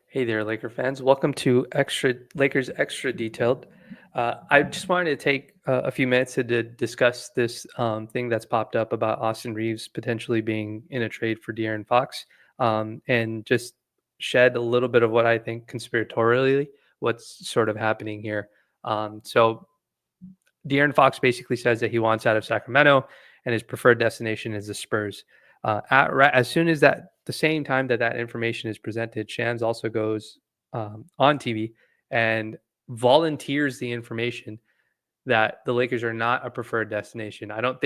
Hey there, Laker fans. Welcome to Lakers Extra Detailed. I just wanted to take a few minutes to discuss this thing that's popped up about Austin Reaves potentially being in a trade for De'Aaron Fox, and just shed a little bit of what I think conspiratorially what's sort of happening here. So De'Aaron Fox basically says that he wants out of Sacramento and his preferred destination is the Spurs. As soon as the same time that information is presented, Shams also goes on TV and volunteers the information that the Lakers are not a preferred destination. I don't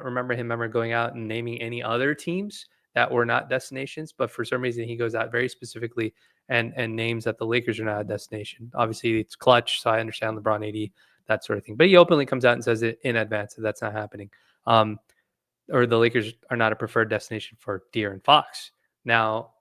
remember him ever going out and naming any other teams that were not destinations, but for some reason he goes out very specifically and names that the Lakers are not a destination. Obviously it's Klutch, so I understand LeBron AD, that sort of thing. But he openly comes out and says it in advance that that's not happening. Or the Lakers are not a preferred destination for De'Aaron Fox. Now,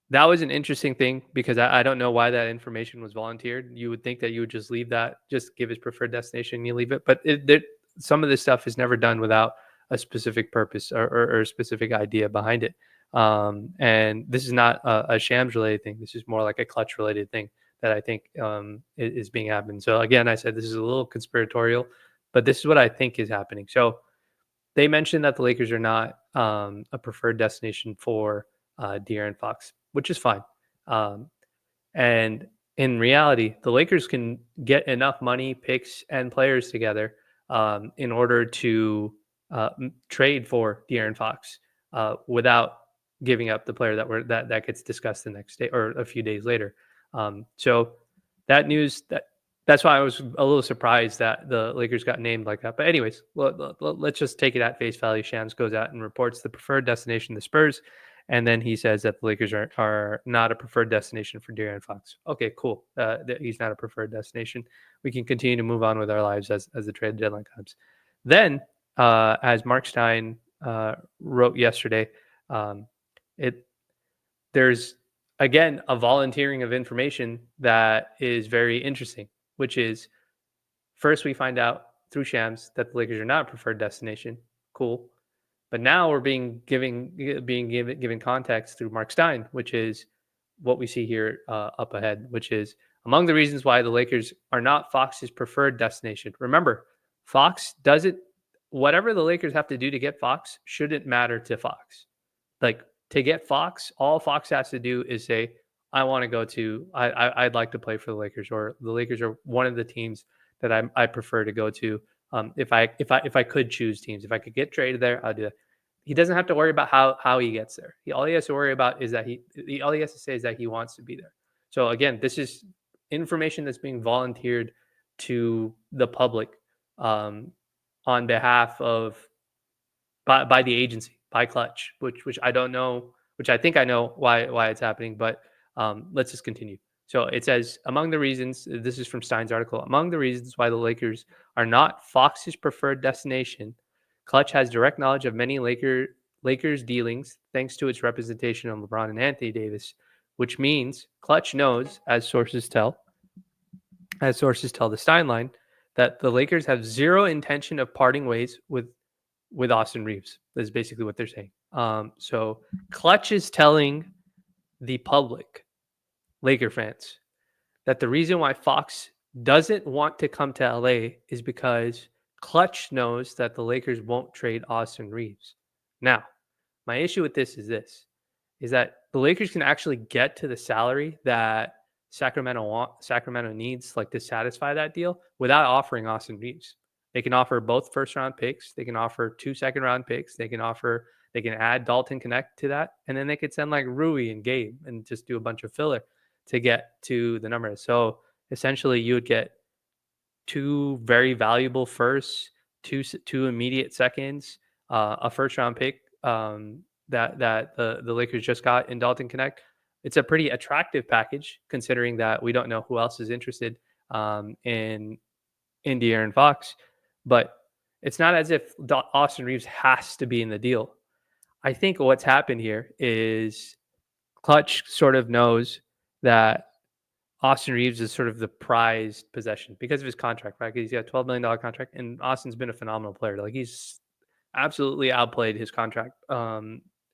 that was an interesting thing because I don't know why that information was volunteered. You would think that you would just leave that, just give his preferred destination and you leave it. But some of this stuff is never done without a specific purpose or a specific idea behind it. And this is not a Shams related thing. This is more like a Clutch related thing that I think is being happened. So again, I said this is a little conspiratorial, but this is what I think is happening. So they mentioned that the Lakers are not a preferred destination for De'Aaron Fox, which is fine. Um, and in reality, the Lakers can get enough money, picks, and players together in order to trade for De'Aaron Fox without giving up the player that gets discussed the next day or a few days later. So that news that's why I was a little surprised that the Lakers got named like that. But anyways, let's just take it at face value. Shams goes out and reports the preferred destination, the Spurs, and then he says that the Lakers are not a preferred destination for De'Aaron Fox. Okay, cool. He's not a preferred destination. We can continue to move on with our lives as the trade deadline comes. Then, as Mark Stein wrote yesterday, um, it there's again a volunteering of information that is very interesting, which is first we find out through Shams that the Lakers are not a preferred destination. Cool. But now we're given context through Mark Stein, which is what we see here up ahead, which is among the reasons why the Lakers are not Fox's preferred destination. Remember, Fox doesn't. Whatever the Lakers have to do to get Fox shouldn't matter to Fox. Like to get Fox, all Fox has to do is say, "I want to go to. I'd like to play for the Lakers, or the Lakers are one of the teams that I prefer to go to. If I could choose teams, if I could get traded there, I'd do that." He doesn't have to worry about how he gets there. All he has to worry about is that all he has to say is that he wants to be there. So again, this is information that's being volunteered to the public um, on behalf of by the agency, by Clutch, which I don't know, which I think I know why it's happening, but let's just continue. So it says among the reasons, this is from Stein's article, among the reasons why the Lakers are not Fox's preferred destination, Clutch has direct knowledge of many Lakers dealings thanks to its representation of LeBron and Anthony Davis, which means Clutch knows, as sources tell the Stein line, that the Lakers have zero intention of parting ways with Austin Reaves. That's basically what they're saying. So Clutch is telling the public, Laker fans, that the reason why Fox doesn't want to come to LA is because Clutch knows that the Lakers won't trade Austin Reaves. Now, my issue with this is that the Lakers can actually get to the salary that Sacramento needs like to satisfy that deal without offering Austin Reaves. They can offer both first round picks. They can offer 2 second round picks. They can add Dalton Connect to that. And then they could send like Rui and Gabe and just do a bunch of filler to get to the numbers. So essentially you would get 2 very valuable firsts, two immediate seconds, a first round pick that the Lakers just got in Dalton Connect. It's a pretty attractive package considering that we don't know who else is interested in De'Aaron Fox, but it's not as if Austin Reaves has to be in the deal. I think what's happened here is Clutch sort of knows that Austin Reaves is sort of the prized possession because of his contract, right? He's got a $12 million contract, and Austin's been a phenomenal player. Like he's absolutely outplayed his contract,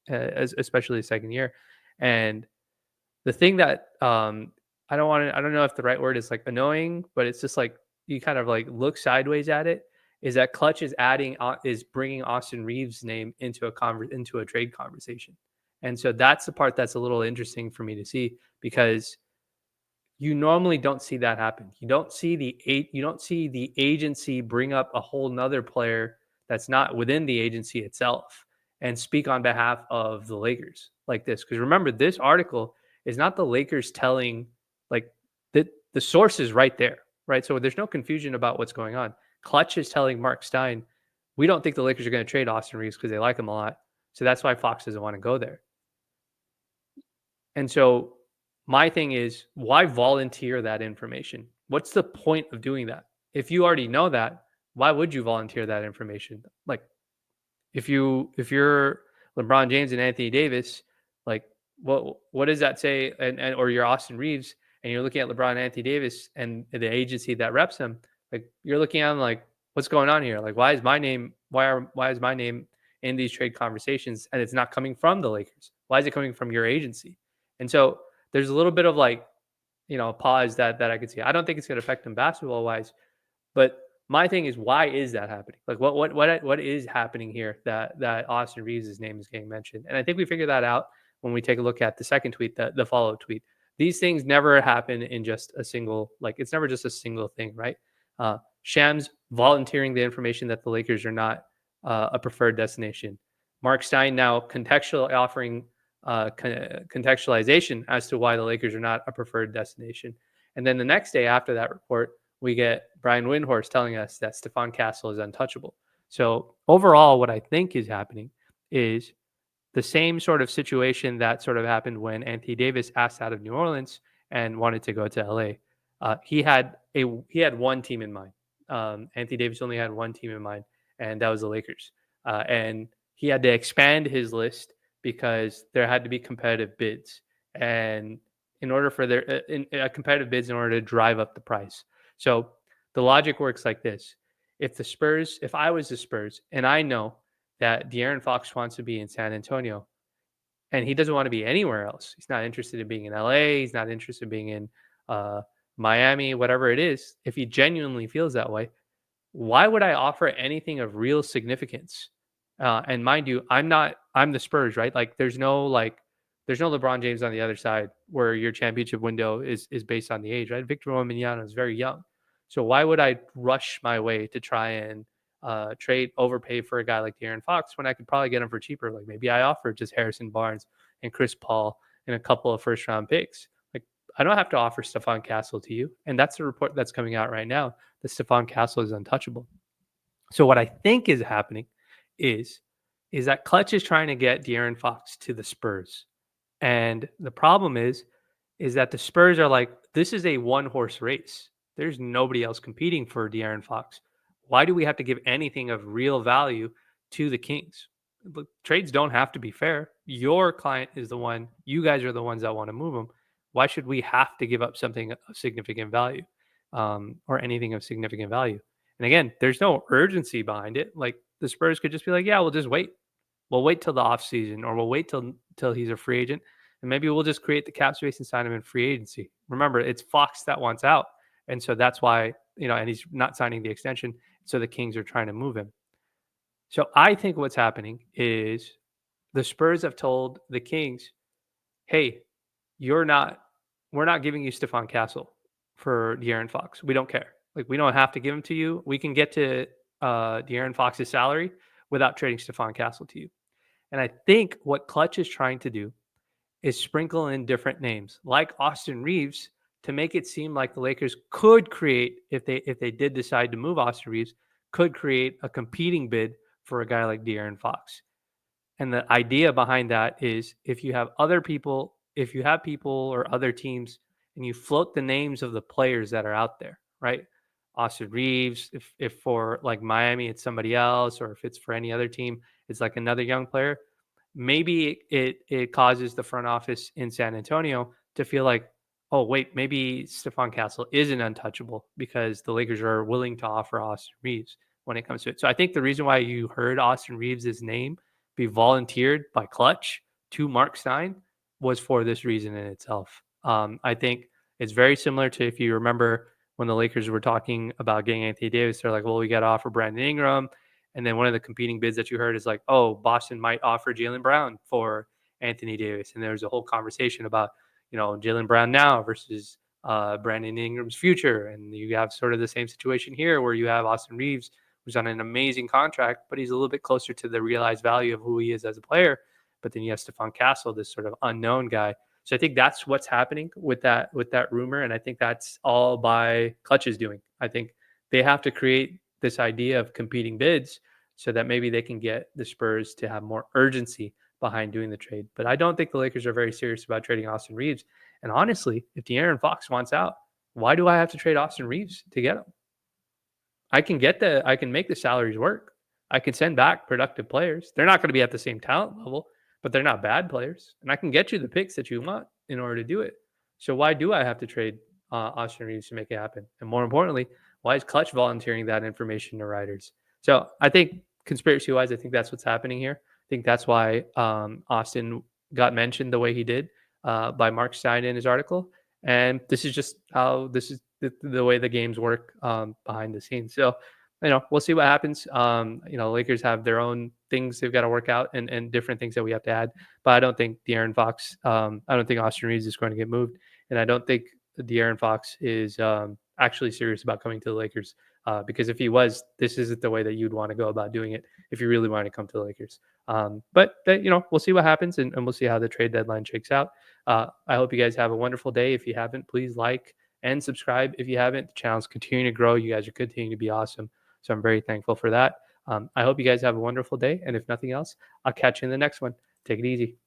especially the second year. And The thing that I don't know if the right word is like annoying, but it's just like you kind of like look sideways at it. Is that Clutch is is bringing Austin Reaves' name into into a trade conversation, and so that's the part that's a little interesting for me to see because you normally don't see that happen. You don't see the agency bring up a whole nother player that's not within the agency itself and speak on behalf of the Lakers like this. Because remember, this article is not the Lakers telling like the source is right there, right? So there's no confusion about what's going on. Clutch is telling Mark Stein, we don't think the Lakers are going to trade Austin Reeves because they like him a lot. So that's why Fox doesn't want to go there. And so my thing is, why volunteer that information? What's the point of doing that? If you already know that, why would you volunteer that information? Like if you're LeBron James and Anthony Davis, like what does that say? And or you're Austin Reeves and you're looking at LeBron and Anthony Davis and the agency that reps him, like you're looking at them like, what's going on here? Like why is my name in these trade conversations and it's not coming from the Lakers? Why is it coming from your agency? And so there's a little bit of like, a pause that I could see. I don't think it's going to affect them basketball wise, but my thing is, why is that happening? Like, what is happening here that Austin Reeves' name is getting mentioned? And I think we figure that out when we take a look at the second tweet, the follow tweet. These things never happen in just a single, like it's never just a single thing, right? Shams volunteering the information that the Lakers are not a preferred destination. Mark Stein now offering contextualization as to why the Lakers are not a preferred destination. And then the next day after that report, we get Brian Windhorst telling us that Stephon Castle is untouchable. So overall, what I think is happening is the same sort of situation that sort of happened when Anthony Davis asked out of New Orleans and wanted to go to LA. He had one team in mind. Anthony Davis only had one team in mind, and that was the Lakers. And he had to expand his list because there had to be competitive bids, and in order for competitive bids in order to drive up the price. So the logic works like this: if I was the Spurs, and I know that DeAaron Fox wants to be in San Antonio, and he doesn't want to be anywhere else. He's not interested in being in LA. He's not interested in being in uh, Miami, whatever it is. If he genuinely feels that way, why would I offer anything of real significance? And mind you, I'm the Spurs, right? Like there's no LeBron James on the other side where your championship window is based on the age, right? Victor Wembanyama is very young. So why would I rush my way to try and overpay for a guy like DeAaron Fox when I could probably get him for cheaper? Like maybe I offer just Harrison Barnes and Chris Paul and a couple of first round picks. Like I don't have to offer Stephon Castle to you. And that's the report that's coming out right now that Stephon Castle is untouchable. So what I think is happening is that Klutch is trying to get De'Aaron Fox to the Spurs. And the problem is that the Spurs are like, this is a one horse race. There's nobody else competing for De'Aaron Fox. Why do we have to give anything of real value to the Kings? Look, trades don't have to be fair. Your client is the one, you guys are the ones that want to move them. Why should we have to give up something of significant value or anything of significant value? And again, there's no urgency behind it. Like the Spurs could just be like, yeah, we'll just wait. We'll wait till the offseason or we'll wait till he's a free agent. And maybe we'll just create the cap space and sign him in free agency. Remember, it's Fox that wants out. And so that's why, and he's not signing the extension. So the Kings are trying to move him. So I think what's happening is the Spurs have told the Kings, hey, we're not giving you Stephon Castle for De'Aaron Fox. We don't care. Like we don't have to give him to you. We can get to De'Aaron Fox's salary without trading Stephon Castle to you. And I think what Klutch is trying to do is sprinkle in different names like Austin Reaves to make it seem like the Lakers could create, if they did decide to move Austin Reaves, could create a competing bid for a guy like De'Aaron Fox. And the idea behind that is if you have people or other teams and you float the names of the players that are out there, right? Austin Reaves, if for like Miami, it's somebody else, or if it's for any other team, it's like another young player. Maybe it causes the front office in San Antonio to feel like, oh, wait, maybe Stephon Castle isn't untouchable because the Lakers are willing to offer Austin Reaves when it comes to it. So I think the reason why you heard Austin Reaves' name be volunteered by Klutch to Mark Stein was for this reason in itself. I think it's very similar to, if you remember, when the Lakers were talking about getting Anthony Davis, they're like, well, we got to offer Brandon Ingram. And then one of the competing bids that you heard is like, oh, Boston might offer Jaylen Brown for Anthony Davis. And there's a whole conversation about, Jaylen Brown now versus Brandon Ingram's future. And you have sort of the same situation here where you have Austin Reaves, who's on an amazing contract, but he's a little bit closer to the realized value of who he is as a player. But then you have Stephon Castle, this sort of unknown guy. So I think that's what's happening with that rumor, and I think that's all by Klutch's doing. I think they have to create this idea of competing bids so that maybe they can get the Spurs to have more urgency behind doing the trade. But I don't think the Lakers are very serious about trading Austin Reaves. And honestly, if DeAaron Fox wants out, why do I have to trade Austin Reaves to get him? I can make the salaries work. I can send back productive players. They're not going to be at the same talent level, but they're not bad players. And I can get you the picks that you want in order to do it. So why do I have to trade Austin Reaves to make it happen? And more importantly, why is Klutch volunteering that information to writers? So I think conspiracy-wise, I think that's what's happening here. I think that's why Austin got mentioned the way he did by Mark Stein in his article. And this is just how this is the way the games work behind the scenes. So, we'll see what happens. Lakers have their own things they've got to work out and different things that we have to add. But I don't think DeAaron Fox, I don't think Austin Reaves is going to get moved. And I don't think DeAaron Fox is actually serious about coming to the Lakers. Because if he was, this isn't the way that you'd want to go about doing it if you really want to come to the Lakers. But we'll see what happens and we'll see how the trade deadline shakes out. I hope you guys have a wonderful day. If you haven't, please like and subscribe. If you haven't, the channel's continuing to grow. You guys are continuing to be awesome. So I'm very thankful for that. I hope you guys have a wonderful day. And if nothing else, I'll catch you in the next one. Take it easy.